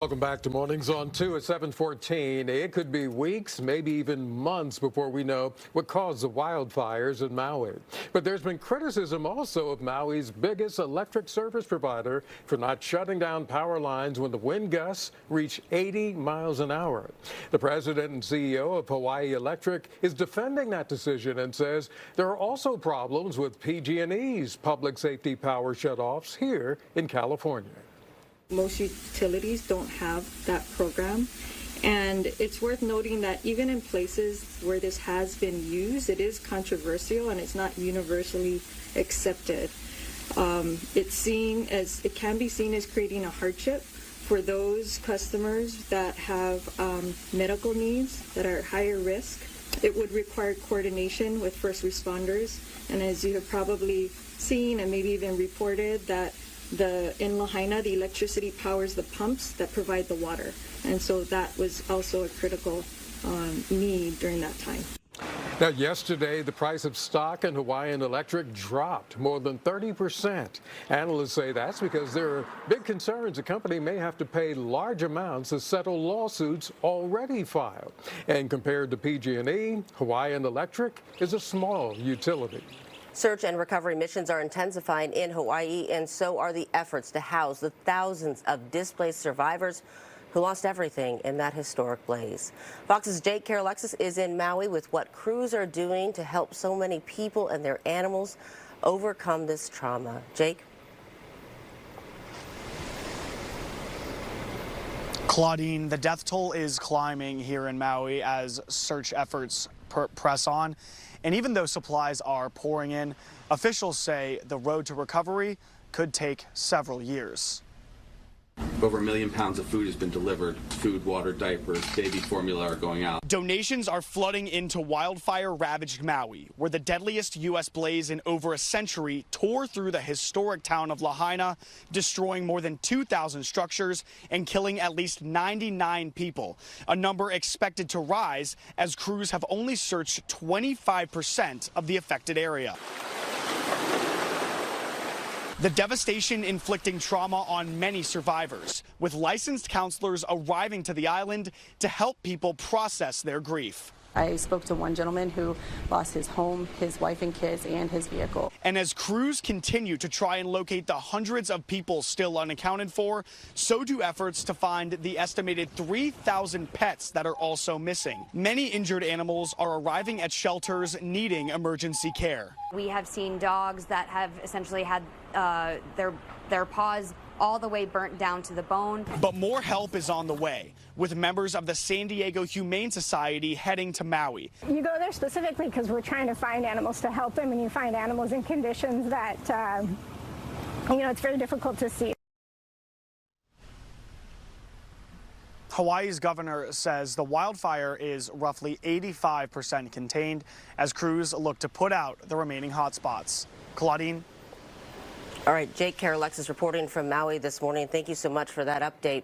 Welcome back to Mornings on 2 at 7:14. It could be weeks, maybe even months before we know what caused the wildfires in Maui. But there's been criticism also of Maui's biggest electric service provider for not shutting down power lines when the wind gusts reach 80 miles an hour. The president and CEO of Hawaiian Electric is defending that decision and says there are also problems with PG&E's public safety power shutoffs here in California. Most utilities don't have that program, and it's worth noting that even in places where this has been used, it is controversial and it's not universally accepted. It can be seen as creating a hardship for those customers that have medical needs that are at higher risk. It would require coordination with first responders, and as you have probably seen and maybe even reported, that in Lahaina, the electricity powers the pumps that provide the water. And so that was also a critical need during that time. Now, yesterday, the price of stock in Hawaiian Electric dropped more than 30%. Analysts say that's because there are big concerns the company may have to pay large amounts to settle lawsuits already filed. And compared to PG&E, Hawaiian Electric is a small utility. Search and recovery missions are intensifying in Hawaii, and so are the efforts to house the thousands of displaced survivors who lost everything in that historic blaze. Fox's Jake Carolexis is in Maui with what crews are doing to help so many people and their animals overcome this trauma. Jake? Claudine, the death toll is climbing here in Maui as search efforts press on. And even though supplies are pouring in, officials say the road to recovery could take several years. Over 1 million pounds of food has been delivered. Food, water, diapers, baby formula are going out. Donations are flooding into wildfire-ravaged Maui, where the deadliest U.S. blaze in over a century tore through the historic town of Lahaina, destroying more than 2,000 structures and killing at least 99 people, a number expected to rise as crews have only searched 25% of the affected area. The devastation inflicting trauma on many survivors, with licensed counselors arriving to the island to help people process their grief. I spoke to one gentleman who lost his home, his wife and kids, and his vehicle. And as crews continue to try and locate the hundreds of people still unaccounted for, so do efforts to find the estimated 3,000 pets that are also missing. Many injured animals are arriving at shelters needing emergency care. We have seen dogs that have essentially had their paws all the way burnt down to the bone. But more help is on the way, with members of the San Diego Humane Society heading to Maui. You go there specifically because we're trying to find animals to help them, and you find animals in conditions that, it's very difficult to see. Hawaii's governor says the wildfire is roughly 85% contained as crews look to put out the remaining hotspots. Claudine? All right, Jake Carolexis reporting from Maui this morning. Thank you so much for that update.